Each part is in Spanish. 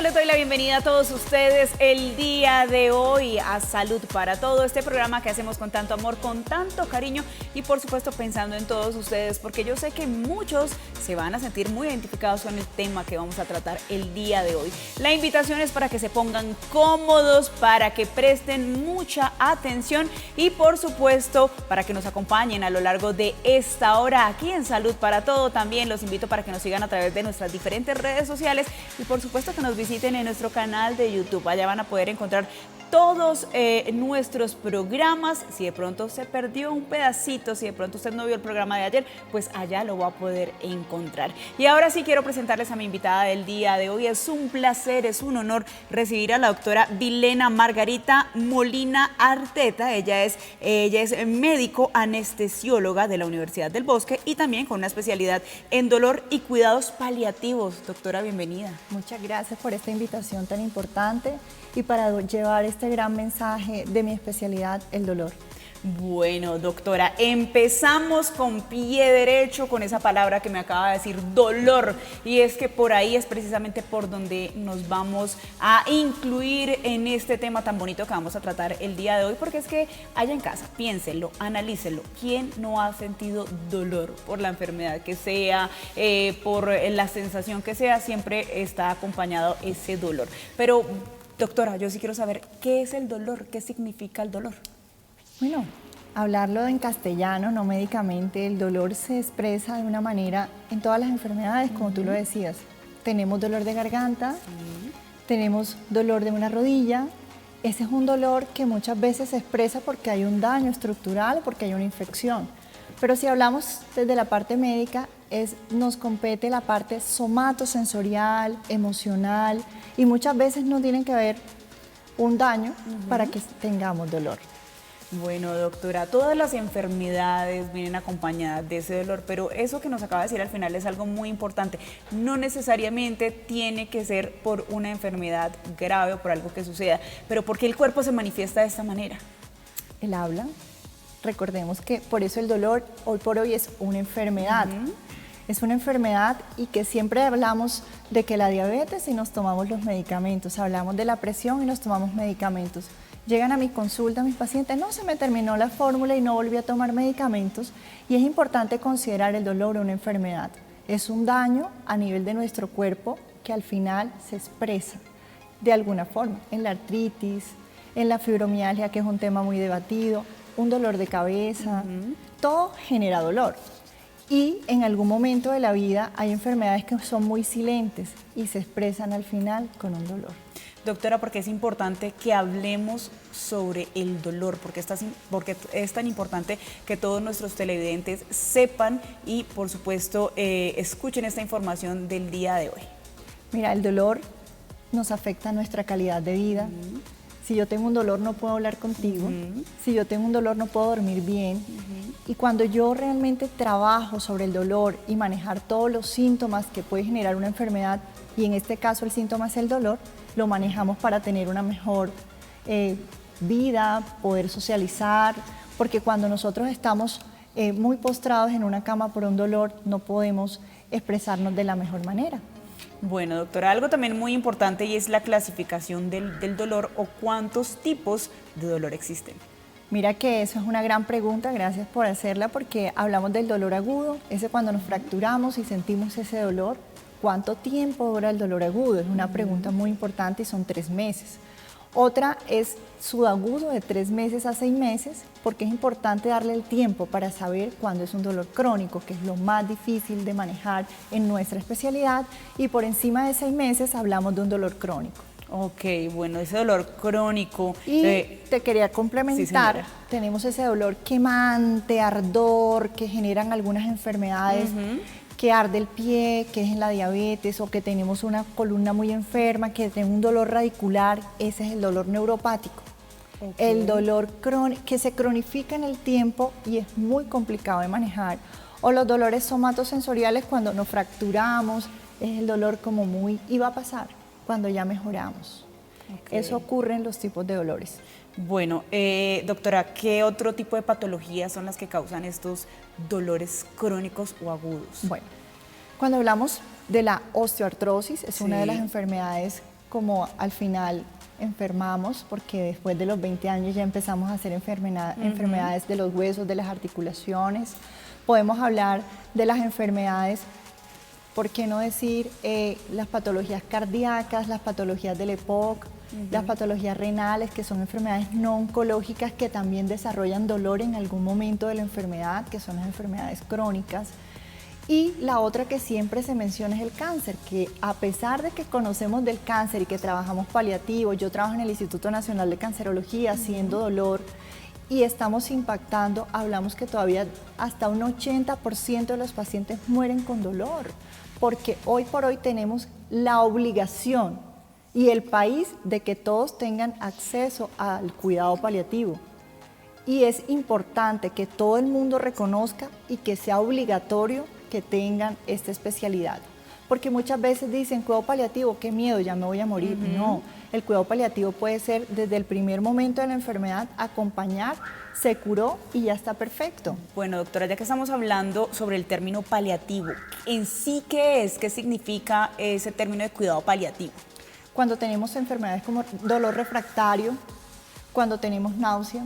yo les doy la bienvenida a todos ustedes el día de hoy a Salud para Todo, este programa que hacemos con tanto amor, con tanto cariño y por supuesto pensando en todos ustedes, porque yo sé que muchos se van a sentir muy identificados con el tema que vamos a tratar el día de hoy. La invitación es para que se pongan cómodos, para que presten mucha atención y por supuesto para que nos acompañen a lo largo de esta hora aquí en Salud para Todo. También los invito para que nos sigan a través de nuestras diferentes redes sociales y por supuesto que nos visiten en nuestro canal de YouTube. Allá van a poder encontrar todos nuestros programas. Si de pronto se perdió un pedacito, si de pronto usted no vio el programa de ayer, pues allá lo va a poder encontrar. Y ahora sí quiero presentarles a mi invitada del día de hoy. Es un placer, es un honor recibir a la doctora Vilena Margarita Molina Arteta. Ella es médico anestesióloga de la Universidad del Bosque y también con una especialidad en dolor y cuidados paliativos. Doctora, bienvenida. Muchas gracias por esta invitación tan importante y para llevar este gran mensaje de mi especialidad, el dolor. Bueno, doctora, empezamos con pie derecho con esa palabra que me acaba de decir, dolor, y es que por ahí es precisamente por donde nos vamos a incluir en este tema tan bonito que vamos a tratar el día de hoy, porque es que allá en casa, piénsenlo, analícenlo, ¿quién no ha sentido dolor por la enfermedad que sea, por la sensación que sea? Siempre está acompañado ese dolor. Pero, doctora, yo sí quiero saber, ¿qué es el dolor? ¿Qué significa el dolor? Bueno, hablarlo en castellano, no médicamente, el dolor se expresa de una manera en todas las enfermedades, como tú lo decías. Tenemos dolor de garganta, tenemos dolor de una rodilla. Ese es un dolor que muchas veces se expresa porque hay un daño estructural, porque hay una infección. Pero si hablamos desde la parte médica, nos compete la parte somatosensorial, emocional, y muchas veces no tienen que haber un daño para que tengamos dolor. Bueno, doctora, todas las enfermedades vienen acompañadas de ese dolor, pero eso que nos acaba de decir al final es algo muy importante. No necesariamente tiene que ser por una enfermedad grave o por algo que suceda, pero ¿por qué el cuerpo se manifiesta de esta manera? El habla. Recordemos que por eso el dolor hoy por hoy es una enfermedad. Es una enfermedad y que siempre hablamos de que la diabetes y nos tomamos los medicamentos, hablamos de la presión y nos tomamos medicamentos. Llegan a mi consulta mis pacientes, no, se me terminó la fórmula y no volví a tomar medicamentos, y es importante considerar el dolor una enfermedad. Es un daño a nivel de nuestro cuerpo que al final se expresa de alguna forma, en la artritis, en la fibromialgia, que es un tema muy debatido, un dolor de cabeza, todo genera dolor. Y en algún momento de la vida hay enfermedades que son muy silentes y se expresan al final con un dolor. Doctora, porque es importante que hablemos sobre el dolor, porque es tan importante que todos nuestros televidentes sepan y, por supuesto, escuchen esta información del día de hoy. Mira, el dolor nos afecta nuestra calidad de vida. Si yo tengo un dolor no puedo hablar contigo, si yo tengo un dolor no puedo dormir bien. Y cuando yo realmente trabajo sobre el dolor y manejar todos los síntomas que puede generar una enfermedad, y en este caso el síntoma es el dolor, lo manejamos para tener una mejor vida, poder socializar, porque cuando nosotros estamos muy postrados en una cama por un dolor, no podemos expresarnos de la mejor manera. Bueno, doctora, algo también muy importante y es la clasificación del dolor o cuántos tipos de dolor existen. Mira que eso es una gran pregunta, gracias por hacerla, porque hablamos del dolor agudo, ese cuando nos fracturamos y sentimos ese dolor. ¿Cuánto tiempo dura el dolor agudo? Es una pregunta muy importante y son 3 meses. Otra es subagudo de 3 meses a 6 meses, porque es importante darle el tiempo para saber cuándo es un dolor crónico, que es lo más difícil de manejar en nuestra especialidad, y por encima de 6 meses hablamos de un dolor crónico. Ok, bueno, ese dolor crónico. Y te quería complementar, sí, tenemos ese dolor quemante, ardor, que generan algunas enfermedades, que arde el pie, que es en la diabetes, o que tenemos una columna muy enferma, que tiene un dolor radicular, ese es el dolor neuropático. El dolor que se cronifica en el tiempo y es muy complicado de manejar. O los dolores somatosensoriales cuando nos fracturamos, es el dolor como muy, y va a pasar cuando ya mejoramos. Eso ocurre en los tipos de dolores. Bueno, doctora, ¿qué otro tipo de patologías son las que causan estos dolores crónicos o agudos? Bueno, cuando hablamos de la osteoartrosis, es una de las enfermedades como al final enfermamos, porque después de los 20 años ya empezamos a hacer enfermedades de los huesos, de las articulaciones. Podemos hablar de las enfermedades, ¿por qué no decir las patologías cardíacas, las patologías del EPOC, las patologías renales, que son enfermedades no oncológicas que también desarrollan dolor en algún momento de la enfermedad, que son las enfermedades crónicas? Y la otra que siempre se menciona es el cáncer, que a pesar de que conocemos del cáncer y que trabajamos paliativo, yo trabajo en el Instituto Nacional de Cancerología haciendo dolor y estamos impactando, hablamos que todavía hasta un 80% de los pacientes mueren con dolor, porque hoy por hoy tenemos la obligación y el país de que todos tengan acceso al cuidado paliativo. Y es importante que todo el mundo reconozca y que sea obligatorio que tengan esta especialidad. Porque muchas veces dicen, cuidado paliativo, qué miedo, ya me voy a morir. No, el cuidado paliativo puede ser desde el primer momento de la enfermedad, acompañar, se curó y ya está perfecto. Bueno, doctora, ya que estamos hablando sobre el término paliativo, en sí, ¿qué es? ¿Qué significa ese término de cuidado paliativo? Cuando tenemos enfermedades como dolor refractario, cuando tenemos náusea,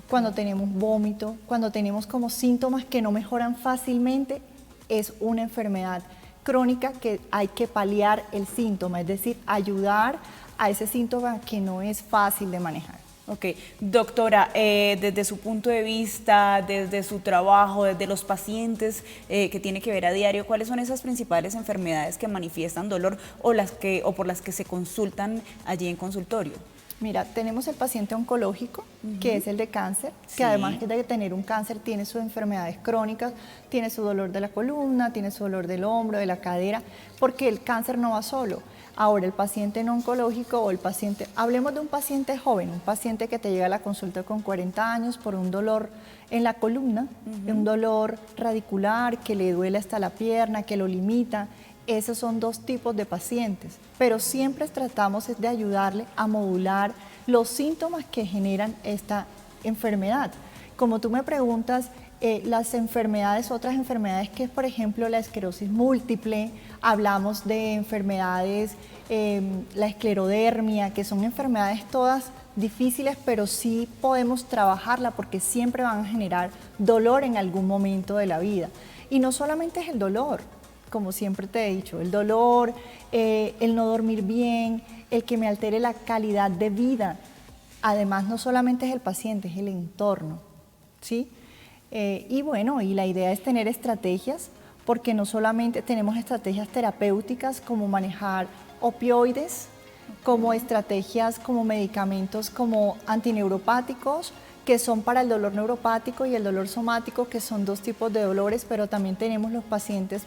cuando tenemos vómito, cuando tenemos como síntomas que no mejoran fácilmente, es una enfermedad crónica que hay que paliar el síntoma, es decir, ayudar a ese síntoma que no es fácil de manejar. Ok, doctora, desde su punto de vista, desde su trabajo, desde los pacientes que tiene que ver a diario, ¿cuáles son esas principales enfermedades que manifiestan dolor o por las que se consultan allí en consultorio? Mira, tenemos el paciente oncológico, que es el de cáncer, que además de tener un cáncer tiene sus enfermedades crónicas, tiene su dolor de la columna, tiene su dolor del hombro, de la cadera, porque el cáncer no va solo. Ahora, el paciente no oncológico o el paciente, hablemos de un paciente joven, un paciente que te llega a la consulta con 40 años por un dolor en la columna, un dolor radicular que le duele hasta la pierna, que lo limita. Esos son dos tipos de pacientes, pero siempre tratamos de ayudarle a modular los síntomas que generan esta enfermedad. Como tú me preguntas, las enfermedades, otras enfermedades que es, por ejemplo, la esclerosis múltiple, hablamos de enfermedades, la esclerodermia, que son enfermedades todas difíciles, pero sí podemos trabajarla porque siempre van a generar dolor en algún momento de la vida. Y no solamente es el dolor, como siempre te he dicho, el dolor, el no dormir bien, el que me altere la calidad de vida. Además, no solamente es el paciente, es el entorno, ¿sí? Y bueno, y la idea es tener estrategias, porque no solamente tenemos estrategias terapéuticas como manejar opioides, como estrategias como medicamentos como antineuropáticos, que son para el dolor neuropático y el dolor somático, que son dos tipos de dolores, pero también tenemos los pacientes,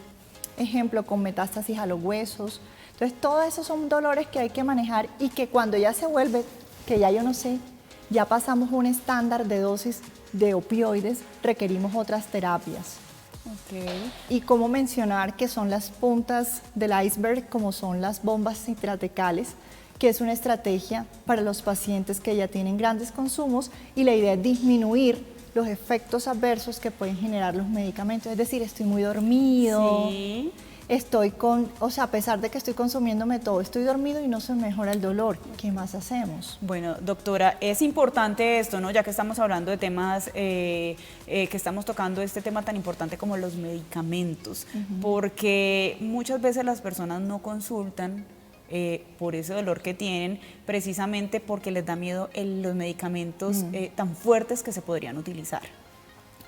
ejemplo, con metástasis a los huesos. Entonces, todos esos son dolores que hay que manejar y que cuando ya se vuelve, que ya yo no sé, ya pasamos un estándar de dosis de opioides, requerimos otras terapias. Okay. Y cómo mencionar que son las puntas del iceberg, como son las bombas intratecales, que es una estrategia para los pacientes que ya tienen grandes consumos y la idea es disminuir los efectos adversos que pueden generar los medicamentos. Es decir, estoy muy dormido, sí. Estoy a pesar de que estoy consumiéndome todo, estoy dormido y no se mejora el dolor. ¿Qué más hacemos? Bueno, doctora, es importante esto, ¿no? Ya que estamos hablando de temas, que estamos tocando este tema tan importante como los medicamentos, porque muchas veces las personas no consultan por ese dolor que tienen, precisamente porque les da miedo los medicamentos tan fuertes que se podrían utilizar.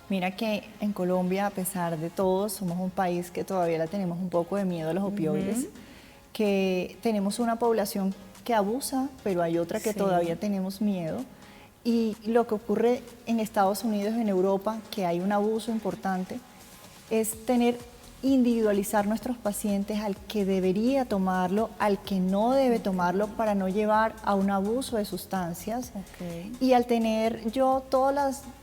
Mira que en Colombia, a pesar de todo, somos un país que todavía le tenemos un poco de miedo a los opioides, que tenemos una población que abusa, pero hay otra que todavía tenemos miedo. Y lo que ocurre en Estados Unidos y en Europa, que hay un abuso importante, es individualizar nuestros pacientes al que debería tomarlo, al que no debe tomarlo, para no llevar a un abuso de sustancias. Y al tener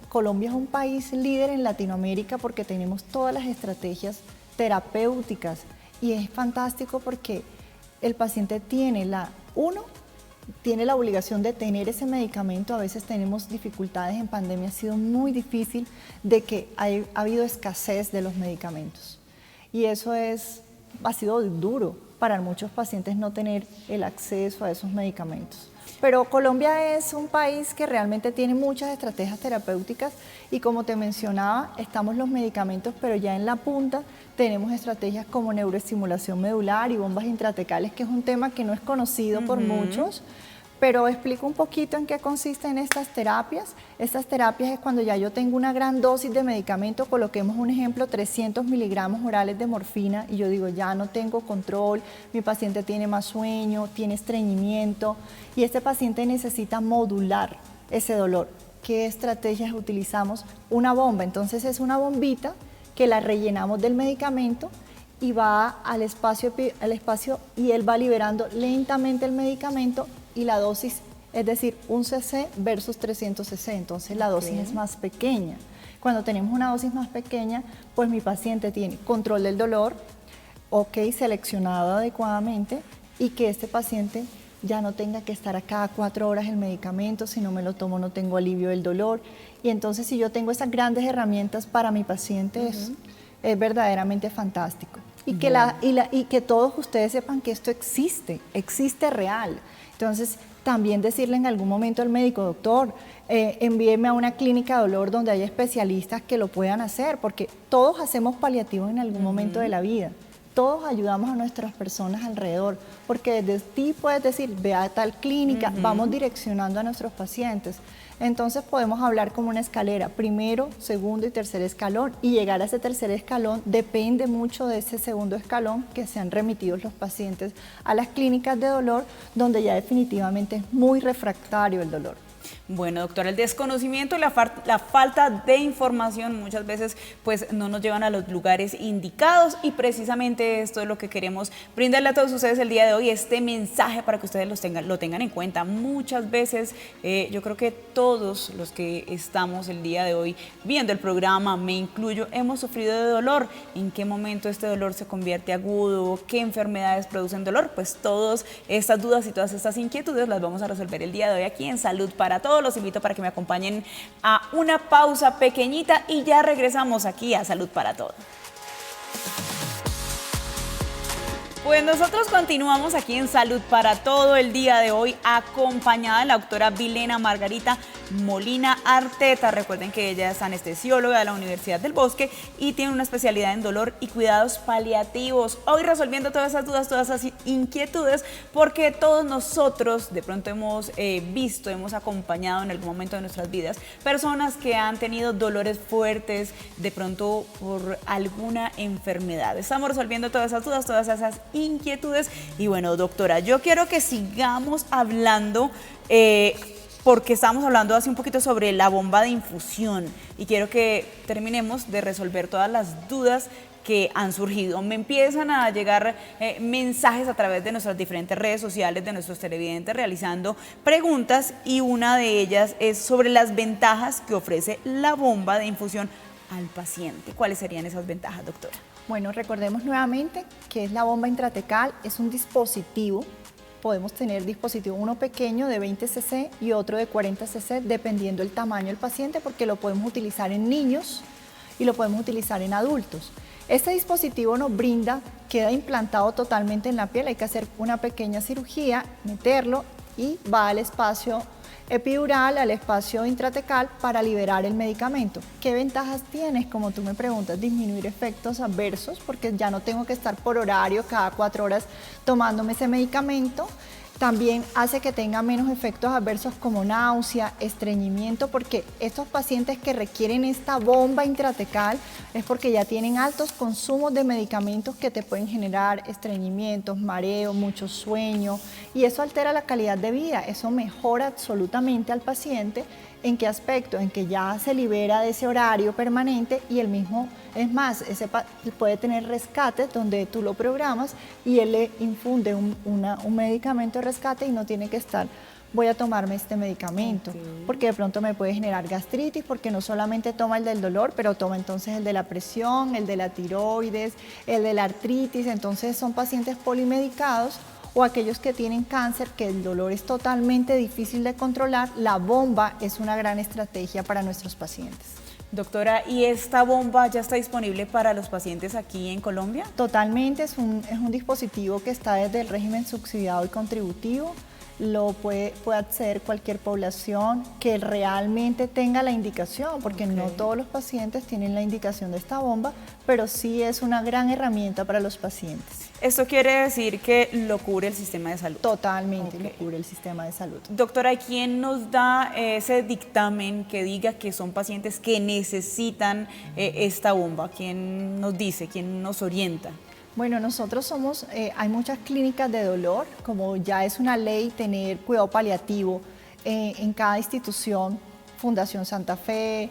Colombia es un país líder en Latinoamérica porque tenemos todas las estrategias terapéuticas y es fantástico porque el paciente tiene la obligación de tener ese medicamento. A veces tenemos dificultades, en pandemia ha sido muy difícil de que ha habido escasez de los medicamentos y eso ha sido duro para muchos pacientes no tener el acceso a esos medicamentos. Pero Colombia es un país que realmente tiene muchas estrategias terapéuticas y como te mencionaba, estamos los medicamentos, pero ya en la punta tenemos estrategias como neuroestimulación medular y bombas intratecales, que es un tema que no es conocido por muchos, pero explico un poquito en qué consisten estas terapias. Estas terapias es cuando ya yo tengo una gran dosis de medicamento, coloquemos un ejemplo, 300 miligramos orales de morfina, y yo digo, ya no tengo control, mi paciente tiene más sueño, tiene estreñimiento, y este paciente necesita modular ese dolor. ¿Qué estrategias utilizamos? Una bomba, entonces es una bombita que la rellenamos del medicamento y va al espacio y él va liberando lentamente el medicamento y la dosis, es decir, 1 cc versus 300 cc, entonces la dosis es más pequeña. Cuando tenemos una dosis más pequeña, pues mi paciente tiene control del dolor, seleccionado adecuadamente, y que este paciente ya no tenga que estar a cada 4 horas el medicamento, si no me lo tomo no tengo alivio del dolor. Y entonces si yo tengo esas grandes herramientas para mi paciente, es verdaderamente fantástico. Y que todos ustedes sepan que esto existe real. Entonces, también decirle en algún momento al médico, doctor, envíeme a una clínica de dolor donde haya especialistas que lo puedan hacer, porque todos hacemos paliativos en algún momento de la vida. Todos ayudamos a nuestras personas alrededor, porque desde ti puedes decir, ve a tal clínica, vamos direccionando a nuestros pacientes. Entonces podemos hablar como una escalera, primero, segundo y tercer escalón, y llegar a ese tercer escalón depende mucho de ese segundo escalón que sean remitidos los pacientes a las clínicas de dolor, donde ya definitivamente es muy refractario el dolor. Bueno, doctora, el desconocimiento y la falta de información muchas veces pues no nos llevan a los lugares indicados, y precisamente esto es lo que queremos brindarle a todos ustedes el día de hoy, este mensaje para que ustedes lo tengan en cuenta. Muchas veces yo creo que todos los que estamos el día de hoy viendo el programa, me incluyo, hemos sufrido de dolor. ¿En qué momento este dolor se convierte agudo? ¿Qué enfermedades producen dolor? Pues todas estas dudas y todas estas inquietudes las vamos a resolver el día de hoy aquí en Salud para Todos. Los invito para que me acompañen a una pausa pequeñita y ya regresamos aquí a Salud para Todos. Pues nosotros continuamos aquí en Salud para Todo el día de hoy, acompañada de la doctora Vilena Margarita Molina Arteta. Recuerden que ella es anestesióloga de la Universidad del Bosque y tiene una especialidad en dolor y cuidados paliativos. Hoy resolviendo todas esas dudas, todas esas inquietudes, porque todos nosotros de pronto hemos hemos acompañado en algún momento de nuestras vidas personas que han tenido dolores fuertes, de pronto por alguna enfermedad. Estamos resolviendo todas esas dudas, todas esas inquietudes. Y bueno, doctora, yo quiero que sigamos hablando porque estábamos hablando hace un poquito sobre la bomba de infusión y quiero que terminemos de resolver todas las dudas que han surgido. Me empiezan a llegar mensajes a través de nuestras diferentes redes sociales, de nuestros televidentes, realizando preguntas, y una de ellas es sobre las ventajas que ofrece la bomba de infusión al paciente. ¿Cuáles serían esas ventajas, doctora? Bueno, recordemos nuevamente que es la bomba intratecal, es un dispositivo. Podemos tener dispositivo uno pequeño de 20 cc y otro de 40 cc, dependiendo del tamaño del paciente, porque lo podemos utilizar en niños y lo podemos utilizar en adultos. Este dispositivo nos brinda, queda implantado totalmente en la piel, hay que hacer una pequeña cirugía, meterlo y va al espacio epidural, al espacio intratecal para liberar el medicamento. ¿Qué ventajas tienes? Como tú me preguntas, disminuir efectos adversos, porque ya no tengo que estar por horario cada 4 horas tomándome ese medicamento. También hace que tenga menos efectos adversos como náusea, estreñimiento, porque estos pacientes que requieren esta bomba intratecal es porque ya tienen altos consumos de medicamentos que te pueden generar estreñimientos, mareo, mucho sueño, y eso altera la calidad de vida. Eso mejora absolutamente al paciente. ¿En qué aspecto? En que ya se libera de ese horario permanente, y el mismo, es más, puede tener rescates donde tú lo programas y él le infunde un medicamento de rescate y no tiene que estar, voy a tomarme este medicamento, porque de pronto me puede generar gastritis, porque no solamente toma el del dolor, pero toma entonces el de la presión, el de la tiroides, el de la artritis. Entonces son pacientes polimedicados, o aquellos que tienen cáncer, que el dolor es totalmente difícil de controlar. La bomba es una gran estrategia para nuestros pacientes. Doctora, ¿y esta bomba ya está disponible para los pacientes aquí en Colombia? Totalmente, es un dispositivo que está desde el régimen subsidiado y contributivo. Lo puede acceder cualquier población que realmente tenga la indicación, porque no todos los pacientes tienen la indicación de esta bomba, pero sí es una gran herramienta para los pacientes. ¿Esto quiere decir que lo cubre el sistema de salud? Totalmente lo cubre el sistema de salud. Doctora, ¿quién nos da ese dictamen que diga que son pacientes que necesitan esta bomba? ¿Quién nos dice? ¿Quién nos orienta? Bueno, nosotros hay muchas clínicas de dolor, como ya es una ley tener cuidado paliativo en cada institución, Fundación Santa Fe,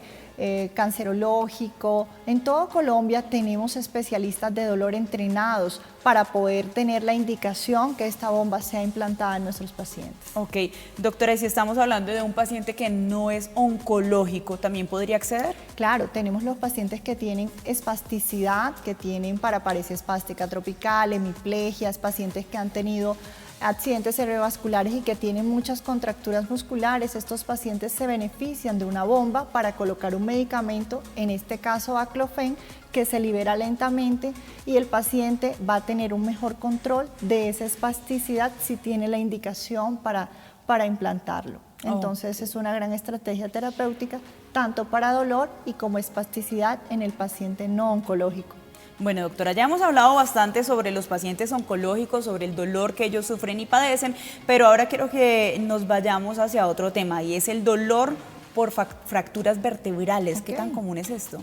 cancerológico. En todo Colombia tenemos especialistas de dolor entrenados para poder tener la indicación que esta bomba sea implantada en nuestros pacientes. Ok, doctora, y si estamos hablando de un paciente que no es oncológico, ¿también podría acceder? Claro, tenemos los pacientes que tienen espasticidad, que tienen paraparesia espástica tropical, hemiplegias, pacientes que han tenido accidentes cerebrovasculares y que tienen muchas contracturas musculares. Estos pacientes se benefician de una bomba para colocar un medicamento, en este caso baclofen, que se libera lentamente y el paciente va a tener un mejor control de esa espasticidad si tiene la indicación para implantarlo. Entonces es una gran estrategia terapéutica tanto para dolor y como espasticidad en el paciente no oncológico. Bueno, doctora, ya hemos hablado bastante sobre los pacientes oncológicos, sobre el dolor que ellos sufren y padecen, pero ahora quiero que nos vayamos hacia otro tema y es el dolor por fracturas vertebrales. ¿Qué tan común es esto?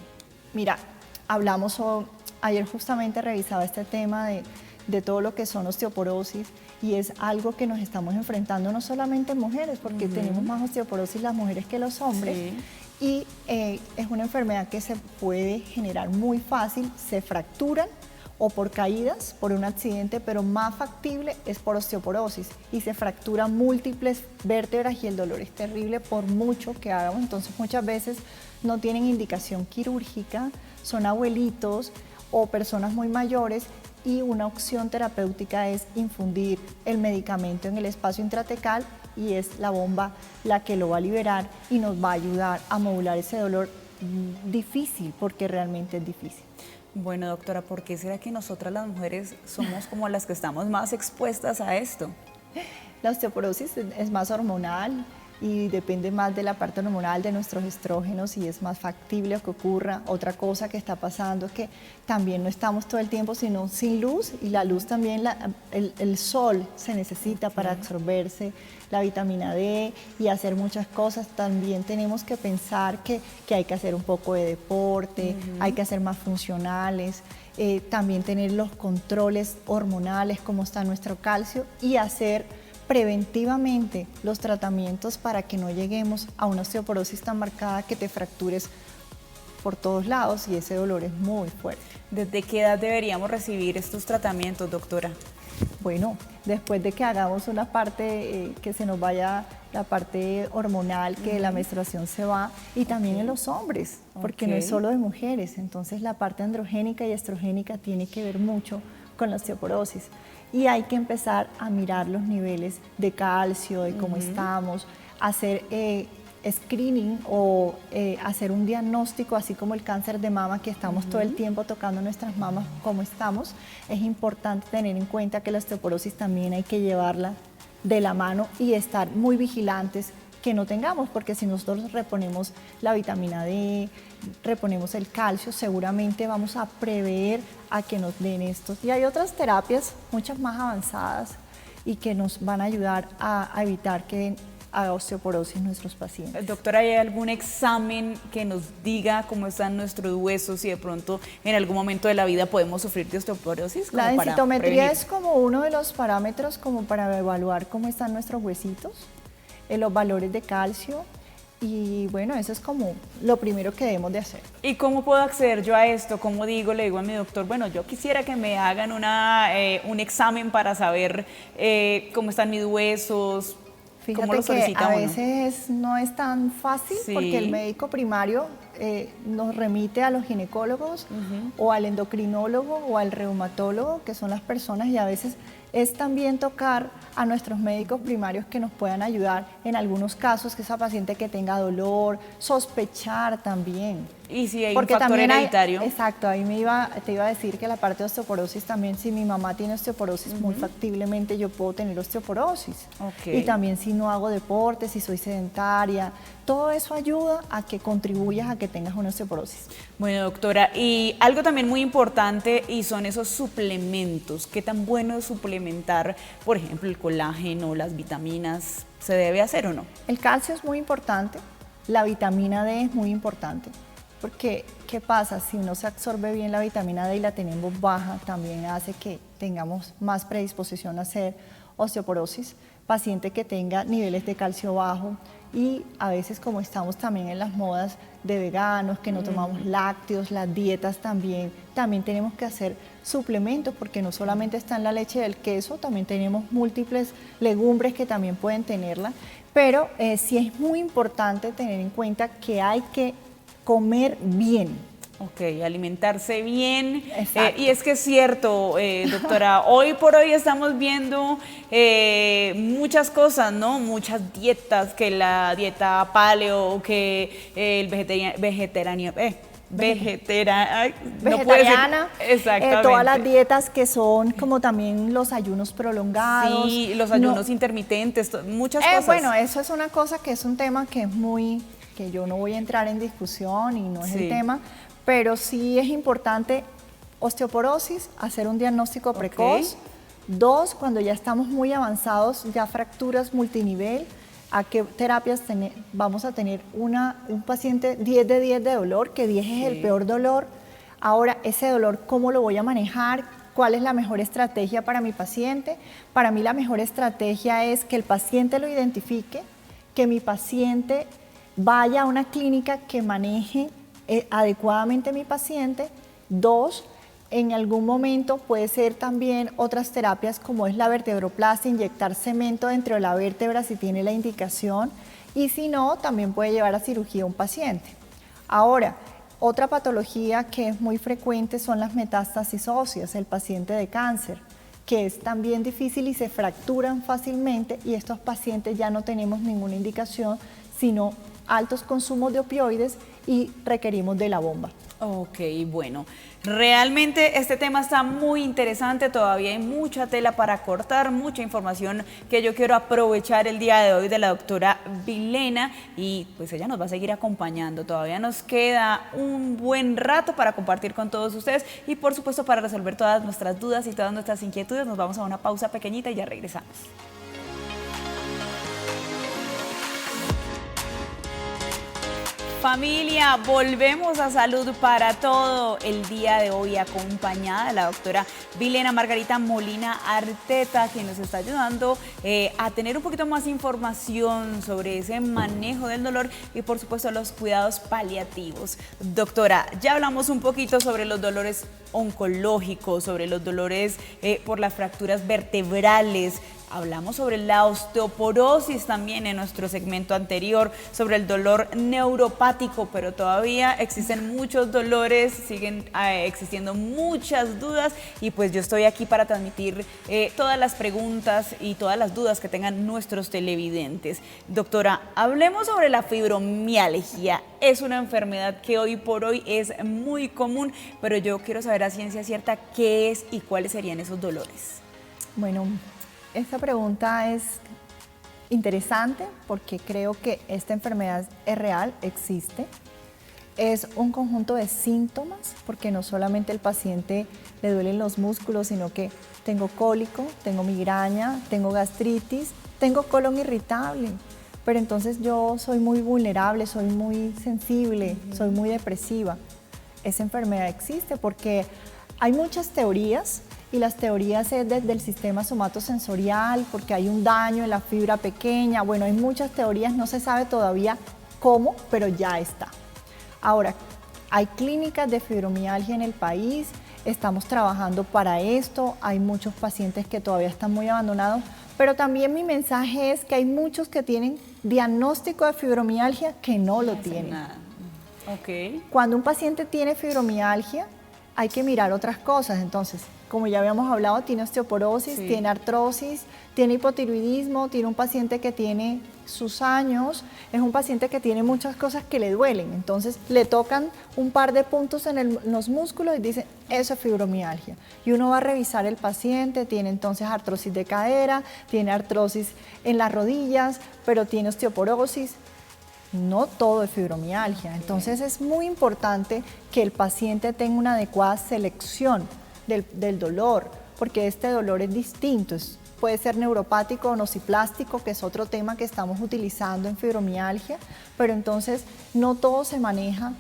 Mira, ayer justamente revisaba este tema de todo lo que son osteoporosis y es algo que nos estamos enfrentando no solamente mujeres, porque tenemos más osteoporosis las mujeres que los hombres. Sí. Y es una enfermedad que se puede generar muy fácil, se fracturan o por caídas, por un accidente, pero más factible es por osteoporosis y se fracturan múltiples vértebras y el dolor es terrible por mucho que hagamos. Entonces muchas veces no tienen indicación quirúrgica, son abuelitos o personas muy mayores y una opción terapéutica es infundir el medicamento en el espacio intratecal y es la bomba la que lo va a liberar y nos va a ayudar a modular ese dolor difícil, porque realmente es difícil. Bueno, doctora, ¿por qué será que nosotras las mujeres somos como las que estamos más expuestas a esto? La osteoporosis es más hormonal y depende más de la parte hormonal de nuestros estrógenos y es más factible que ocurra. Otra cosa que está pasando es que también no estamos todo el tiempo sino sin luz y la luz también, el sol se necesita para absorberse, la vitamina D y hacer muchas cosas. También tenemos que pensar que hay que hacer un poco de deporte, hay que hacer más funcionales, también tener los controles hormonales, cómo está nuestro calcio y hacer preventivamente los tratamientos para que no lleguemos a una osteoporosis tan marcada que te fractures por todos lados y ese dolor es muy fuerte. ¿Desde qué edad deberíamos recibir estos tratamientos, doctora? Bueno, después de que hagamos una parte, que se nos vaya la parte hormonal, que la menstruación se va, y también en los hombres, porque no es solo de mujeres, entonces la parte androgénica y estrogénica tiene que ver mucho con la osteoporosis. Y hay que empezar a mirar los niveles de calcio, de cómo estamos, hacer screening o hacer un diagnóstico, así como el cáncer de mama, que estamos todo el tiempo tocando nuestras mamas, cómo estamos. Es importante tener en cuenta que la osteoporosis también hay que llevarla de la mano y estar muy vigilantes que no tengamos, porque si nosotros reponemos la vitamina D, reponemos el calcio, seguramente vamos a prever a que nos den estos. Y hay otras terapias, muchas más avanzadas, y que nos van a ayudar a evitar que den a osteoporosis nuestros pacientes. Doctora, ¿hay algún examen que nos diga cómo están nuestros huesos y de pronto en algún momento de la vida podemos sufrir de osteoporosis? La densitometría es como uno de los parámetros como para evaluar cómo están nuestros huesitos, los valores de calcio y bueno, eso es como lo primero que debemos de hacer. ¿Y cómo puedo acceder yo a esto? ¿Cómo le digo a mi doctor, bueno, yo quisiera que me hagan un examen para saber cómo están mis huesos? Fíjate que a veces no es tan fácil porque el médico primario nos remite a los ginecólogos o al endocrinólogo o al reumatólogo, que son las personas, y a veces es también tocar a nuestros médicos primarios que nos puedan ayudar en algunos casos, que esa paciente que tenga dolor, sospechar también. Y si hay un factor hereditario. Exacto, ahí te iba a decir que la parte de osteoporosis también, si mi mamá tiene osteoporosis, muy factiblemente yo puedo tener osteoporosis. Okay. Y también si no hago deporte, si soy sedentaria, todo eso ayuda a que contribuyas a que tengas una osteoporosis. Bueno, doctora, y algo también muy importante y son esos suplementos. ¿Qué tan bueno es suplementar, por ejemplo, el colágeno, las vitaminas? ¿Se debe hacer o no? El calcio es muy importante, la vitamina D es muy importante, porque ¿qué pasa? Si no se absorbe bien la vitamina D y la tenemos baja, también hace que tengamos más predisposición a hacer osteoporosis. Paciente que tenga niveles de calcio bajo, y a veces, como estamos también en las modas de veganos, que no tomamos lácteos, las dietas también tenemos que hacer suplementos, porque no solamente está en la leche y el queso, también tenemos múltiples legumbres que también pueden tenerla, pero sí es muy importante tener en cuenta que hay que comer bien. Ok, alimentarse bien. Exacto. Y es que es cierto, doctora, hoy por hoy estamos viendo muchas cosas, ¿no? Muchas dietas, que la dieta paleo, que el vegetariana, exactamente. Todas las dietas que son como también los ayunos prolongados. Sí, los ayunos intermitentes, muchas cosas. Bueno, eso es una cosa que es un tema que es que yo no voy a entrar en discusión y no es el tema, pero sí es importante, osteoporosis, hacer un diagnóstico precoz. 2, cuando ya estamos muy avanzados, ya fracturas multinivel, ¿a qué terapias vamos a tener? Un paciente 10 de 10 de dolor, que 10 es el peor dolor. Ahora, ese dolor, ¿cómo lo voy a manejar? ¿Cuál es la mejor estrategia para mi paciente? Para mí la mejor estrategia es que el paciente lo identifique, que mi paciente vaya a una clínica que maneje adecuadamente a mi paciente. 2, en algún momento puede ser también otras terapias como es la vertebroplastia, inyectar cemento dentro de la vértebra si tiene la indicación, y si no, también puede llevar a cirugía un paciente. Ahora, otra patología que es muy frecuente son las metástasis óseas, el paciente de cáncer, que es también difícil y se fracturan fácilmente, y estos pacientes ya no tenemos ninguna indicación, sino altos consumos de opioides y requerimos de la bomba. Ok, bueno, realmente este tema está muy interesante, todavía hay mucha tela para cortar, mucha información que yo quiero aprovechar el día de hoy de la doctora Vilena, y pues ella nos va a seguir acompañando. Todavía nos queda un buen rato para compartir con todos ustedes y por supuesto para resolver todas nuestras dudas y todas nuestras inquietudes. Nos vamos a una pausa pequeñita y ya regresamos. Familia, volvemos a Salud para Todo el día de hoy, acompañada de la doctora Vilena Margarita Molina Arteta, quien nos está ayudando a tener un poquito más información sobre ese manejo del dolor y por supuesto los cuidados paliativos. Doctora, ya hablamos un poquito sobre los dolores oncológicos, sobre los dolores por las fracturas vertebrales. Hablamos sobre la osteoporosis también en nuestro segmento anterior, sobre el dolor neuropático, pero todavía existen muchos dolores, siguen existiendo muchas dudas, y pues yo estoy aquí para transmitir todas las preguntas y todas las dudas que tengan nuestros televidentes. Doctora, hablemos sobre la fibromialgia. Es una enfermedad que hoy por hoy es muy común, pero yo quiero saber a ciencia cierta qué es y cuáles serían esos dolores. Bueno, esta pregunta es interesante porque creo que esta enfermedad es real, existe. Es un conjunto de síntomas, porque no solamente el paciente le duelen los músculos, sino que tengo cólico, tengo migraña, tengo gastritis, tengo colon irritable. Pero entonces yo soy muy vulnerable, soy muy sensible, soy muy depresiva. Esa enfermedad existe porque hay muchas teorías, y las teorías es desde el sistema somatosensorial, porque hay un daño en la fibra pequeña. Bueno, hay muchas teorías, no se sabe todavía cómo, pero ya está. Ahora, hay clínicas de fibromialgia en el país, estamos trabajando para esto, hay muchos pacientes que todavía están muy abandonados, pero también mi mensaje es que hay muchos que tienen diagnóstico de fibromialgia que no lo tienen. Ok. Cuando un paciente tiene fibromialgia, hay que mirar otras cosas. Entonces, como ya habíamos hablado, tiene osteoporosis, Sí. tiene artrosis, tiene hipotiroidismo, tiene un paciente que tiene sus años, es un paciente que tiene muchas cosas que le duelen. Entonces, le tocan un par de puntos en los músculos y dicen, eso es fibromialgia. Y uno va a revisar el paciente, tiene entonces artrosis de cadera, tiene artrosis en las rodillas, pero tiene osteoporosis. No todo es fibromialgia, entonces es muy importante que el paciente tenga una adecuada selección del dolor, porque este dolor es distinto, puede ser neuropático o nociplástico, que es otro tema que estamos utilizando en fibromialgia, pero entonces no todo se maneja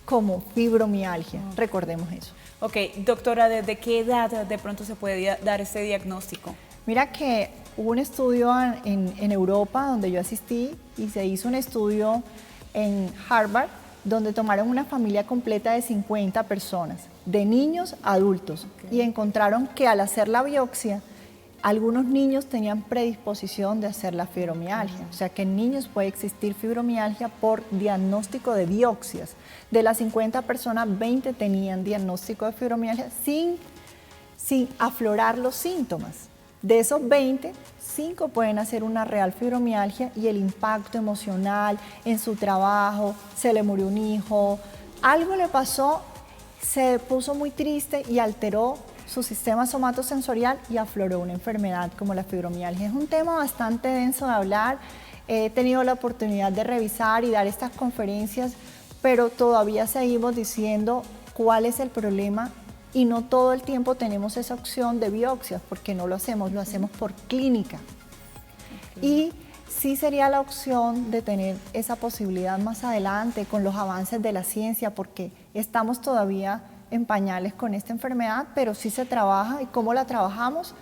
como fibromialgia, recordemos eso. Ok, doctora, ¿desde qué edad de pronto se puede dar este diagnóstico? Mira que hubo un estudio en Europa donde yo asistí y se hizo un estudio en Harvard donde tomaron una familia completa de 50 personas, de niños a adultos, y encontraron que al hacer la biopsia, algunos niños tenían predisposición de hacer la fibromialgia, o sea que en niños puede existir fibromialgia por diagnóstico de biopsias. De las 50 personas, 20 tenían diagnóstico de fibromialgia sin aflorar los síntomas. De esos 20, 5 pueden hacer una real fibromialgia y el impacto emocional en su trabajo, se le murió un hijo, algo le pasó, se puso muy triste y alteró su sistema somatosensorial y afloró una enfermedad como la fibromialgia. Es un tema bastante denso de hablar, he tenido la oportunidad de revisar y dar estas conferencias, pero todavía seguimos diciendo cuál es el problema y no todo el tiempo tenemos esa opción de biopsias porque no lo hacemos por clínica. Y sí sería la opción de tener esa posibilidad más adelante con los avances de la ciencia porque estamos todavía en pañales con esta enfermedad, pero sí se trabaja y cómo la trabajamos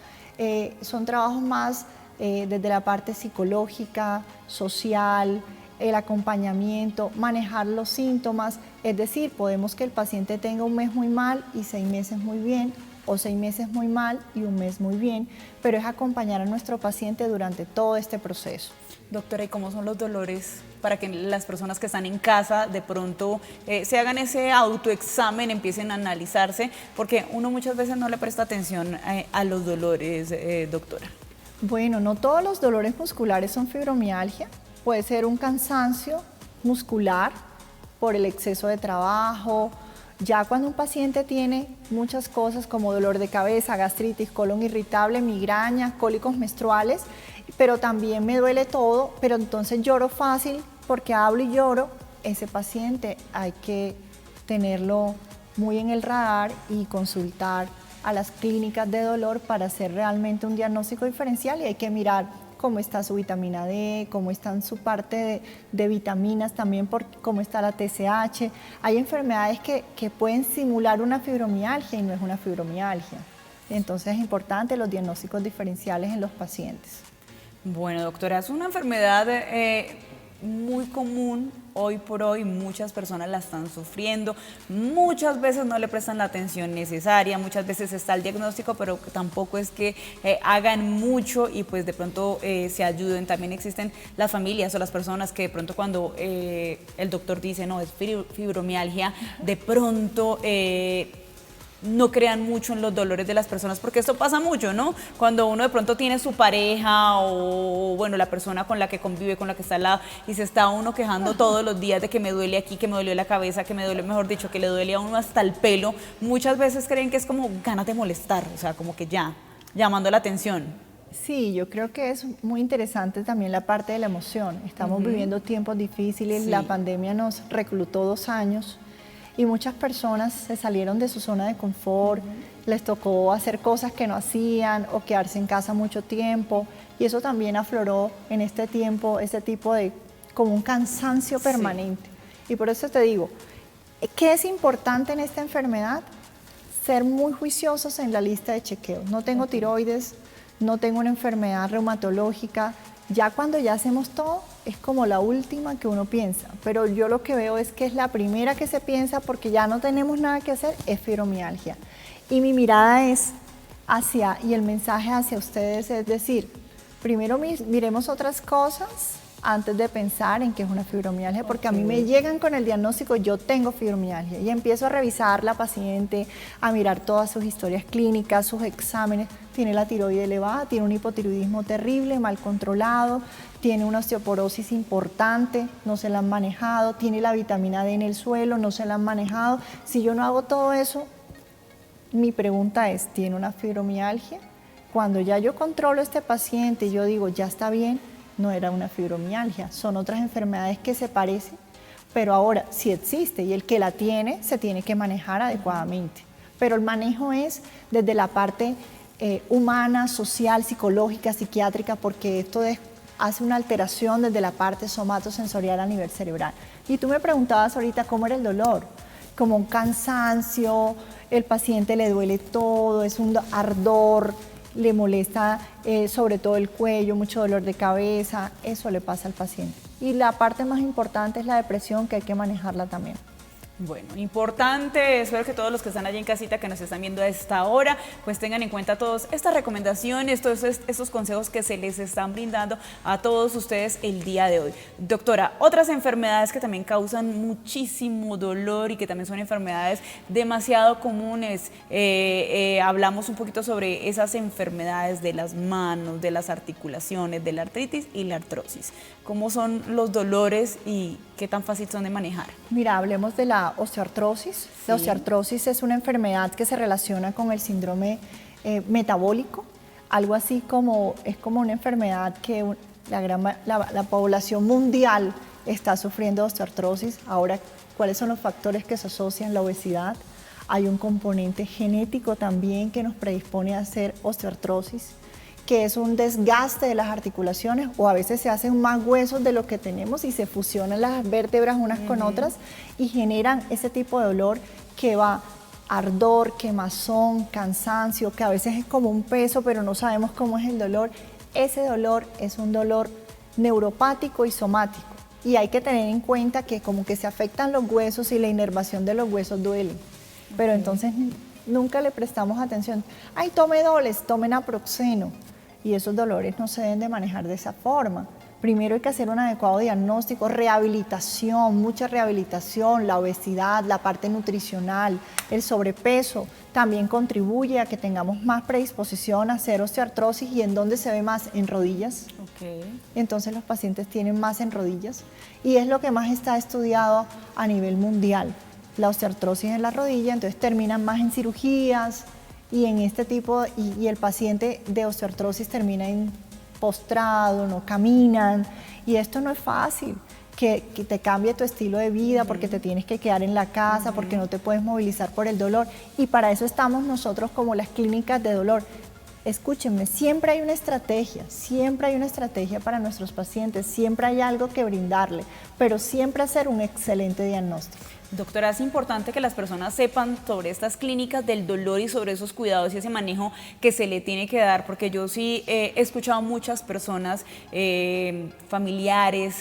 son trabajos más desde la parte psicológica, social, el acompañamiento, manejar los síntomas, es decir, podemos que el paciente tenga un mes muy mal y 6 meses muy bien, o 6 meses muy mal y un mes muy bien, pero es acompañar a nuestro paciente durante todo este proceso. Doctora, ¿y cómo son los dolores para que las personas que están en casa de pronto se hagan ese autoexamen, empiecen a analizarse? Porque uno muchas veces no le presta atención a los dolores, doctora. Bueno, no todos los dolores musculares son fibromialgia. Puede ser un cansancio muscular por el exceso de trabajo. Ya cuando un paciente tiene muchas cosas como dolor de cabeza, gastritis, colon irritable, migraña, cólicos menstruales, pero también me duele todo, pero entonces lloro fácil porque hablo y lloro, ese paciente hay que tenerlo muy en el radar y consultar a las clínicas de dolor para hacer realmente un diagnóstico diferencial y hay que mirar cómo está su vitamina D, cómo está su parte de vitaminas, también cómo está la TSH. Hay enfermedades que pueden simular una fibromialgia y no es una fibromialgia. Entonces es importante los diagnósticos diferenciales en los pacientes. Bueno, doctora, es una enfermedad muy común hoy por hoy, muchas personas la están sufriendo, muchas veces no le prestan la atención necesaria, muchas veces está el diagnóstico, pero tampoco es que hagan mucho y pues de pronto se ayuden. También existen las familias o las personas que de pronto cuando el doctor dice no, es fibromialgia, de pronto no crean mucho en los dolores de las personas, porque esto pasa mucho, ¿no? Cuando uno de pronto tiene su pareja o, bueno, la persona con la que convive, con la que está al lado, y se está uno quejando todos los días de que me duele aquí, que me duele la cabeza, que me duele, mejor dicho, que le duele a uno hasta el pelo, muchas veces creen que es como ganas de molestar, o sea, como que ya, llamando la atención. Sí, yo creo que es muy interesante también la parte de la emoción. Estamos viviendo tiempos difíciles, la pandemia nos reclutó 2 años, y muchas personas se salieron de su zona de confort, les tocó hacer cosas que no hacían o quedarse en casa mucho tiempo y eso también afloró en este tiempo ese tipo de como un cansancio permanente. Y por eso te digo, ¿qué es importante en esta enfermedad? Ser muy juiciosos en la lista de chequeos. No tengo tiroides, no tengo una enfermedad reumatológica. Ya cuando ya hacemos todo, es como la última que uno piensa, pero yo lo que veo es que es la primera que se piensa porque ya no tenemos nada que hacer, es fibromialgia. Y mi mirada es y el mensaje hacia ustedes es decir, primero miremos otras cosas antes de pensar en que es una fibromialgia, porque a mí me llegan con el diagnóstico, yo tengo fibromialgia, y empiezo a revisar la paciente, a mirar todas sus historias clínicas, sus exámenes. Tiene la tiroide elevada, tiene un hipotiroidismo terrible, mal controlado, tiene una osteoporosis importante, no se la han manejado, tiene la vitamina D en el suelo, no se la han manejado. Si yo no hago todo eso, mi pregunta es, ¿tiene una fibromialgia? Cuando ya yo controlo a este paciente y yo digo, ya está bien, no era una fibromialgia, son otras enfermedades que se parecen, pero ahora si existe y el que la tiene se tiene que manejar adecuadamente. Pero el manejo es desde la parte humana, social, psicológica, psiquiátrica, porque esto hace una alteración desde la parte somatosensorial a nivel cerebral. Y tú me preguntabas ahorita cómo era el dolor, como un cansancio, el paciente le duele todo, es un ardor, le molesta sobre todo el cuello, mucho dolor de cabeza, eso le pasa al paciente. Y la parte más importante es la depresión, que hay que manejarla también. Bueno, importante, espero que todos los que están allí en casita, que nos están viendo a esta hora, pues tengan en cuenta todas estas recomendaciones, todos estos consejos que se les están brindando a todos ustedes el día de hoy. Doctora, otras enfermedades que también causan muchísimo dolor y que también son enfermedades demasiado comunes, hablamos un poquito sobre esas enfermedades de las manos, de las articulaciones, de la artritis y la artrosis. ¿Cómo son los dolores y qué tan fácil son de manejar? Mira, hablemos de la osteoartrosis. Sí. La osteoartrosis es una enfermedad que se relaciona con el síndrome metabólico, algo así como, es como una enfermedad que la población mundial está sufriendo osteoartrosis. Ahora, ¿cuáles son los factores que se asocian? La obesidad. Hay un componente genético también que nos predispone a hacer osteoartrosis, que es un desgaste de las articulaciones, o a veces se hacen más huesos de lo que tenemos y se fusionan las vértebras unas con otras y generan ese tipo de dolor que va ardor, quemazón, cansancio, que a veces es como un peso pero no sabemos cómo es el dolor. Ese dolor es un dolor neuropático y somático, y hay que tener en cuenta que como que se afectan los huesos y la inervación de los huesos duele, pero entonces nunca le prestamos atención. Ay, tome Doles, tome naproxeno. Y esos dolores no se deben de manejar de esa forma. Primero hay que hacer un adecuado diagnóstico, rehabilitación, mucha rehabilitación, la obesidad, la parte nutricional, el sobrepeso también contribuye a que tengamos más predisposición a hacer osteoartrosis. ¿Y en dónde se ve más? En rodillas. Okay. Entonces los pacientes tienen más en rodillas y es lo que más está estudiado a nivel mundial, la osteoartrosis en la rodilla. Entonces terminan más en cirugías y en este tipo, y el paciente de osteoartrosis termina en postrado, no caminan, y esto no es fácil, que te cambie tu estilo de vida porque te tienes que quedar en la casa, porque no te puedes movilizar por el dolor, y para eso estamos nosotros como las clínicas de dolor. Escúchenme, siempre hay una estrategia para nuestros pacientes, siempre hay algo que brindarle, pero siempre hacer un excelente diagnóstico. Doctora, es importante que las personas sepan sobre estas clínicas del dolor y sobre esos cuidados y ese manejo que se le tiene que dar, porque yo sí he escuchado muchas personas, familiares,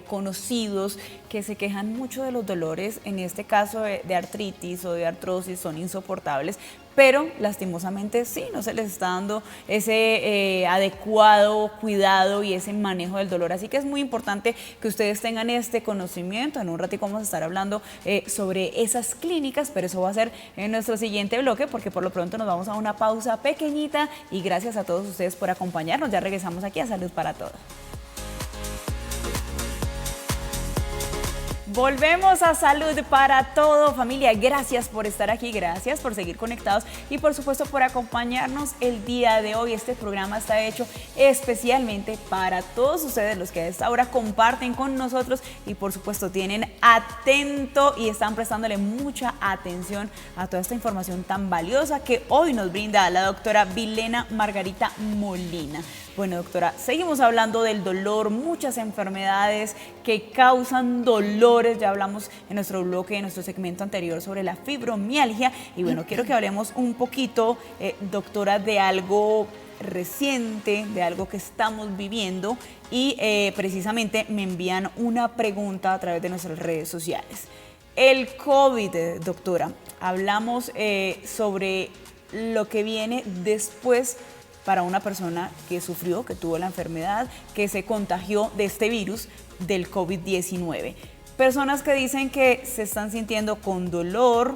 conocidos, que se quejan mucho de los dolores, en este caso de artritis o de artrosis, son insoportables, pero lastimosamente sí, no se les está dando ese adecuado cuidado y ese manejo del dolor. Así que es muy importante que ustedes tengan este conocimiento. En un ratito vamos a estar hablando sobre esas clínicas, pero eso va a ser en nuestro siguiente bloque, porque por lo pronto nos vamos a una pausa pequeñita y gracias a todos ustedes por acompañarnos. Ya regresamos aquí a Salud para Todos. Volvemos a Salud para Todo, familia. Gracias por estar aquí, gracias por seguir conectados y por supuesto por acompañarnos el día de hoy. Este programa está hecho especialmente para todos ustedes, los que a esta hora comparten con nosotros y por supuesto tienen atento y están prestándole mucha atención a toda esta información tan valiosa que hoy nos brinda la doctora Vilena Margarita Molina. Bueno, doctora, seguimos hablando del dolor, muchas enfermedades que causan dolores. Ya hablamos en nuestro bloque, en nuestro segmento anterior sobre la fibromialgia. Y bueno, quiero que hablemos un poquito, doctora, de algo reciente, de algo que estamos viviendo. Y precisamente me envían una pregunta a través de nuestras redes sociales. El COVID, doctora, hablamos sobre lo que viene después para una persona que sufrió, que tuvo la enfermedad, que se contagió de este virus del COVID-19. Personas que dicen que se están sintiendo con dolor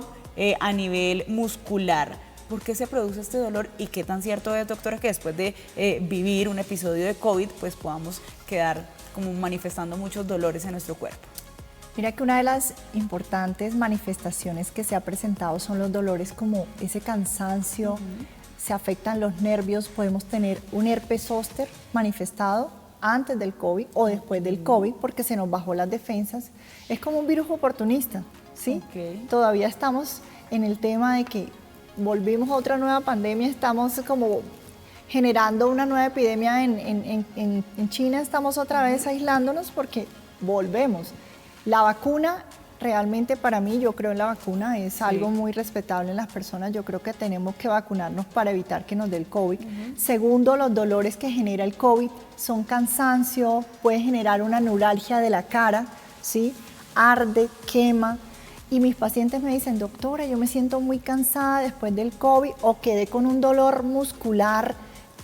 a nivel muscular. ¿Por qué se produce este dolor y qué tan cierto es, doctora, que después de vivir un episodio de COVID, pues podamos quedar como manifestando muchos dolores en nuestro cuerpo? Mira que una de las importantes manifestaciones que se ha presentado son los dolores como ese cansancio, se afectan los nervios, podemos tener un herpes zóster manifestado antes del COVID o después del COVID porque se nos bajó las defensas. Es como un virus oportunista, ¿sí? Todavía estamos en el tema de que volvimos a otra nueva pandemia, estamos como generando una nueva epidemia en China, estamos otra vez aislándonos porque volvemos. La vacuna, realmente para mí, yo creo en la vacuna, es algo muy respetable en las personas. Yo creo que tenemos que vacunarnos para evitar que nos dé el COVID. Segundo, los dolores que genera el COVID son cansancio, puede generar una neuralgia de la cara, ¿sí? Arde, quema. Y mis pacientes me dicen, doctora, yo me siento muy cansada después del COVID o quedé con un dolor muscular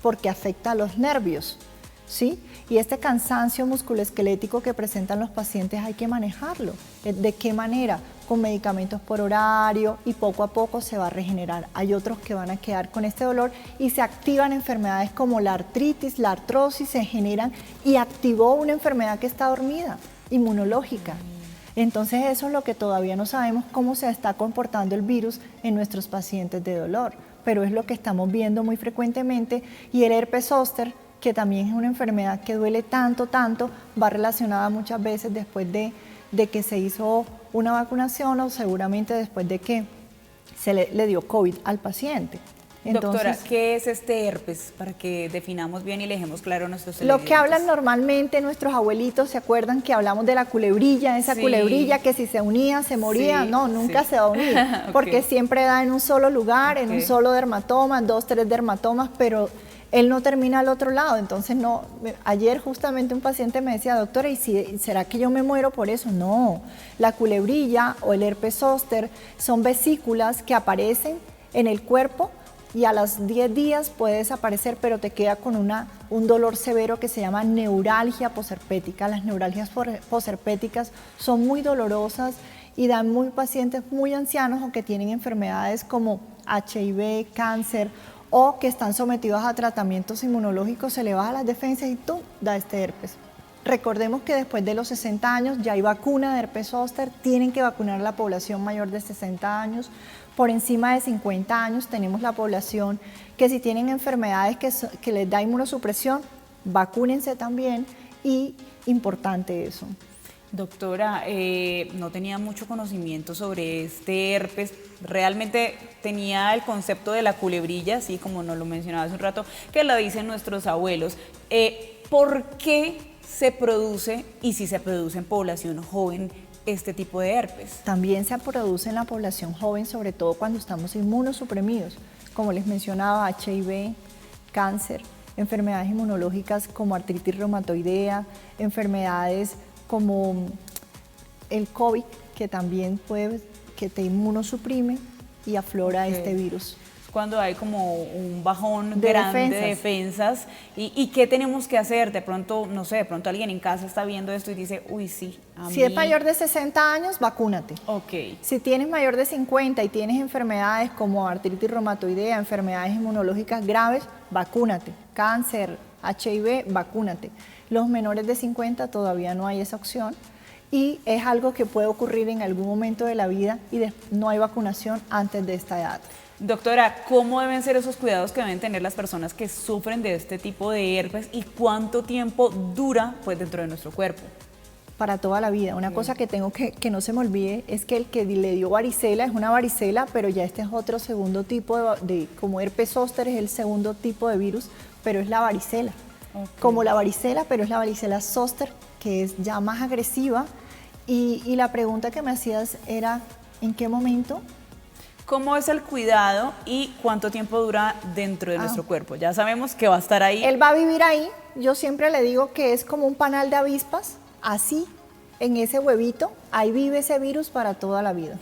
porque afecta a los nervios, ¿sí? Y este cansancio musculoesquelético que presentan los pacientes hay que manejarlo. ¿De qué manera? Con medicamentos por horario y poco a poco se va a regenerar. Hay otros que van a quedar con este dolor y se activan enfermedades como la artritis, la artrosis, se generan y activó una enfermedad que está dormida, inmunológica. Entonces eso es lo que todavía no sabemos cómo se está comportando el virus en nuestros pacientes de dolor, pero es lo que estamos viendo muy frecuentemente y el herpes zóster, que también es una enfermedad que duele tanto, va relacionada muchas veces después de que se hizo una vacunación o seguramente después de que se le dio COVID al paciente. Entonces, doctora, ¿qué es este herpes? Para que definamos bien y le dejemos claro a nuestros televidentes. Lo que hablan normalmente nuestros abuelitos, ¿se acuerdan que hablamos de la culebrilla? Esa culebrilla que si se unía, se moría. No, nunca se va a unir, porque siempre da en un solo lugar, en un solo dermatoma, 2, 3 dermatomas, pero él no termina al otro lado. Entonces, no. Ayer justamente un paciente me decía, doctora, ¿y será que yo me muero por eso? No, la culebrilla o el herpes zóster son vesículas que aparecen en el cuerpo y a los 10 días puede desaparecer, pero te queda con un dolor severo que se llama neuralgia posherpética. Las neuralgias posherpéticas son muy dolorosas y dan muy pacientes muy ancianos o que tienen enfermedades como HIV, cáncer o que están sometidos a tratamientos inmunológicos, se le baja las defensas y ¡tum!, da este herpes. Recordemos que después de los 60 años ya hay vacuna de herpes zóster, tienen que vacunar a la población mayor de 60 años. Por encima de 50 años tenemos la población que si tienen enfermedades que les da inmunosupresión, vacúnense también y importante eso. Doctora, no tenía mucho conocimiento sobre este herpes, realmente tenía el concepto de la culebrilla, así como nos lo mencionaba hace un rato, que la dicen nuestros abuelos. ¿Por qué se produce y si se produce en población joven este tipo de herpes? También se produce en la población joven, sobre todo cuando estamos inmunosuprimidos, como les mencionaba, HIV, cáncer, enfermedades inmunológicas como artritis reumatoidea, enfermedades como el COVID, que también que te inmunosuprime y aflora este virus. Cuando hay como un bajón grande de defensas. ¿Y qué tenemos que hacer? De pronto, no sé, de pronto alguien en casa está viendo esto y dice, uy, sí, a mí... Si es mayor de 60 años, vacúnate. Si tienes mayor de 50 y tienes enfermedades como artritis reumatoidea, enfermedades inmunológicas graves, vacúnate. Cáncer, HIV, vacúnate. Los menores de 50 todavía no hay esa opción y es algo que puede ocurrir en algún momento de la vida y no hay vacunación antes de esta edad. Doctora, ¿cómo deben ser esos cuidados que deben tener las personas que sufren de este tipo de herpes y cuánto tiempo dura pues dentro de nuestro cuerpo? Para toda la vida. Una cosa que tengo que no se me olvide es que el que le dio varicela es una varicela, pero ya este es otro segundo tipo como herpes zóster es el segundo tipo de virus, pero es la varicela. Como la varicela, pero es la varicela zóster, que es ya más agresiva. Y la pregunta que me hacías era, ¿en qué momento? ¿Cómo es el cuidado y cuánto tiempo dura dentro de nuestro cuerpo? Ya sabemos que va a estar ahí. Él va a vivir ahí. Yo siempre le digo que es como un panal de avispas, así, en ese huevito, ahí vive ese virus para toda la vida.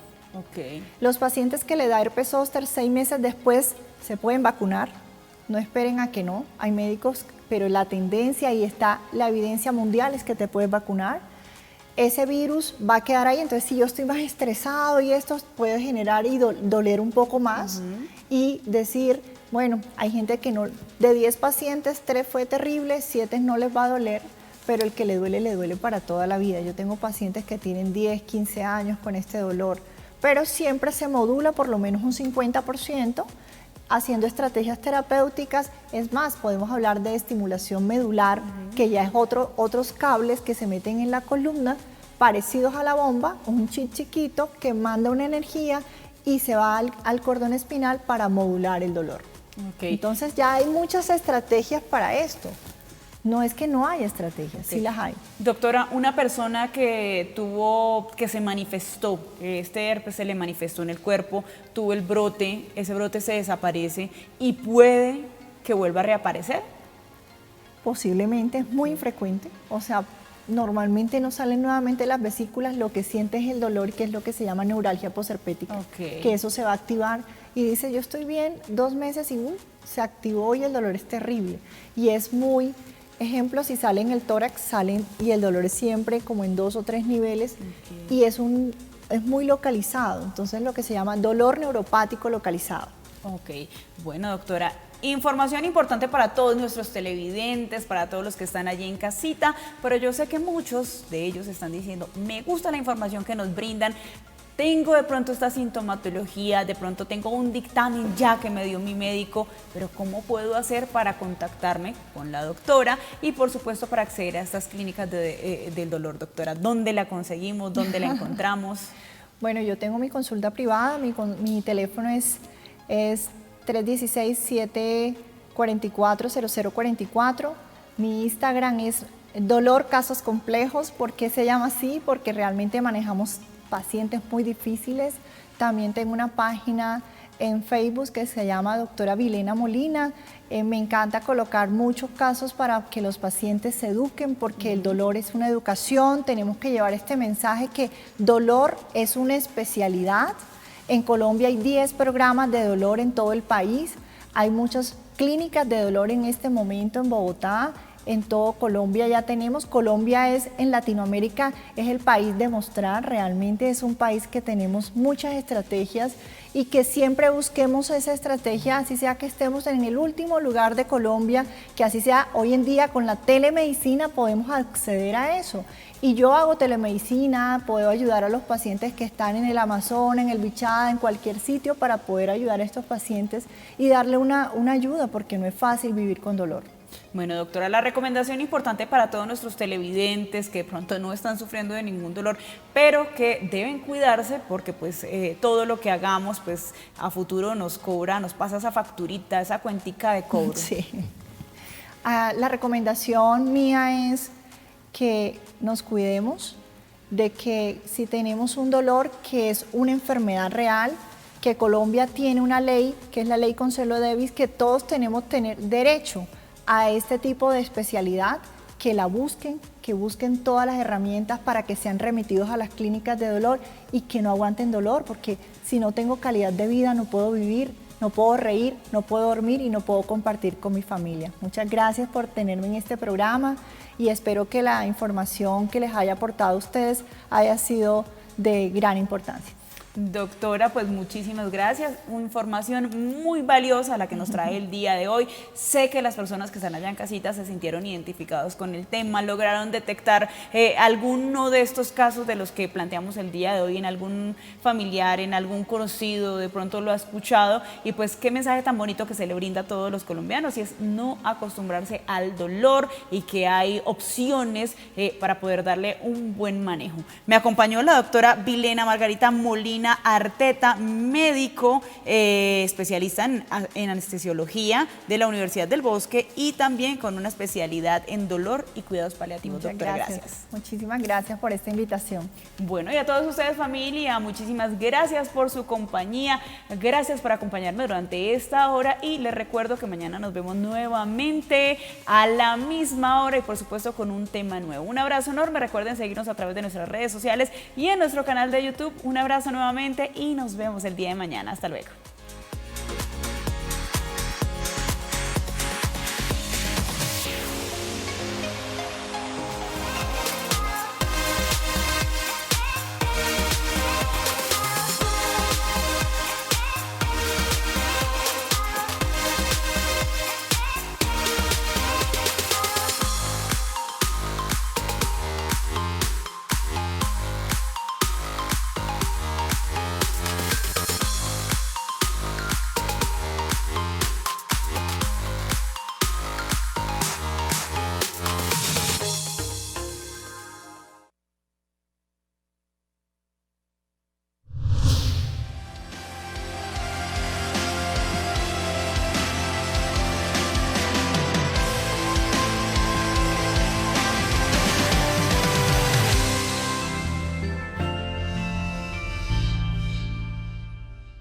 Los pacientes que le da herpes zóster 6 meses después se pueden vacunar, no esperen a que no, hay médicos, pero la tendencia y está la evidencia mundial es que te puedes vacunar. Ese virus va a quedar ahí, entonces si yo estoy más estresado y esto puede generar y doler un poco más y decir, bueno, hay gente que no, de 10 pacientes, 3 fue terrible, 7 no les va a doler, pero el que le duele para toda la vida. Yo tengo pacientes que tienen 10, 15 años con este dolor, pero siempre se modula por lo menos un 50%, haciendo estrategias terapéuticas. Es más, podemos hablar de estimulación medular, que ya es otros cables que se meten en la columna, parecidos a la bomba, un chip chiquito que manda una energía y se va al cordón espinal para modular el dolor. Entonces ya hay muchas estrategias para esto. No es que no hay estrategias, sí las hay. Doctora, una persona que se manifestó, este herpes se le manifestó en el cuerpo, tuvo el brote, ese brote se desaparece y puede que vuelva a reaparecer. Posiblemente, es muy infrecuente, o sea, normalmente no salen nuevamente las vesículas, lo que siente es el dolor, que es lo que se llama neuralgia posherpética, que eso se va a activar y dice, yo estoy bien 2 meses y se activó y el dolor es terrible. Y es muy, ejemplo, si sale en el tórax, salen y el dolor es siempre como en 2 o 3 niveles y es muy localizado, entonces lo que se llama dolor neuropático localizado. Bueno, doctora, información importante para todos nuestros televidentes, para todos los que están allí en casita, pero yo sé que muchos de ellos están diciendo, me gusta la información que nos brindan, tengo de pronto esta sintomatología, de pronto tengo un dictamen ya que me dio mi médico, pero ¿cómo puedo hacer para contactarme con la doctora? Y por supuesto para acceder a estas clínicas del dolor, doctora. ¿Dónde la conseguimos? ¿Dónde la encontramos? Bueno, yo tengo mi consulta privada, mi teléfono es 316-744-0044. Mi Instagram es Dolor Casos Complejos. ¿Por qué se llama así? Porque realmente manejamos pacientes muy difíciles. También tengo una página en Facebook que se llama Doctora Vilena Molina. Me encanta colocar muchos casos para que los pacientes se eduquen, porque el dolor es una educación. Tenemos que llevar este mensaje que dolor es una especialidad. En Colombia hay 10 programas de dolor en todo el país. Hay muchas clínicas de dolor en este momento en Bogotá. En todo Colombia ya tenemos. Colombia es, en Latinoamérica, es el país de mostrar. Realmente es un país que tenemos muchas estrategias y que siempre busquemos esa estrategia, así sea que estemos en el último lugar de Colombia, que así sea hoy en día con la telemedicina podemos acceder a eso. Y yo hago telemedicina, puedo ayudar a los pacientes que están en el Amazonas, en el Bichada, en cualquier sitio para poder ayudar a estos pacientes y darle una ayuda, porque no es fácil vivir con dolor. Bueno, doctora, la recomendación importante para todos nuestros televidentes que de pronto no están sufriendo de ningún dolor, pero que deben cuidarse porque pues todo lo que hagamos pues a futuro nos cobra, nos pasa esa facturita, esa cuentica de cobro. Sí. La recomendación mía es que nos cuidemos, de que si tenemos un dolor que es una enfermedad real, que Colombia tiene una ley, que es la ley Consuelo Davis, que todos tenemos tener derecho a este tipo de especialidad, que la busquen, que busquen todas las herramientas para que sean remitidos a las clínicas de dolor y que no aguanten dolor, porque si no tengo calidad de vida no puedo vivir, no puedo reír, no puedo dormir y no puedo compartir con mi familia. Muchas gracias por tenerme en este programa y espero que la información que les haya aportado a ustedes haya sido de gran importancia. Doctora, pues muchísimas gracias, una información muy valiosa la que nos trae el día de hoy. Sé que las personas que están allá en casita se sintieron identificados con el tema, lograron detectar alguno de estos casos de los que planteamos el día de hoy en algún familiar, en algún conocido, de pronto lo ha escuchado, y pues qué mensaje tan bonito que se le brinda a todos los colombianos, y es no acostumbrarse al dolor y que hay opciones para poder darle un buen manejo. Me acompañó la doctora Vilena Margarita Molina Arteta, médico especialista en anestesiología de la Universidad del Bosque y también con una especialidad en dolor y cuidados paliativos. Muchas doctora, gracias. Muchísimas gracias por esta invitación. Bueno, y a todos ustedes, familia, muchísimas gracias por su compañía, gracias por acompañarme durante esta hora y les recuerdo que mañana nos vemos nuevamente a la misma hora y por supuesto con un tema nuevo. Un abrazo enorme, recuerden seguirnos a través de nuestras redes sociales y en nuestro canal de YouTube. Un abrazo nuevamente y nos vemos el día de mañana. Hasta luego.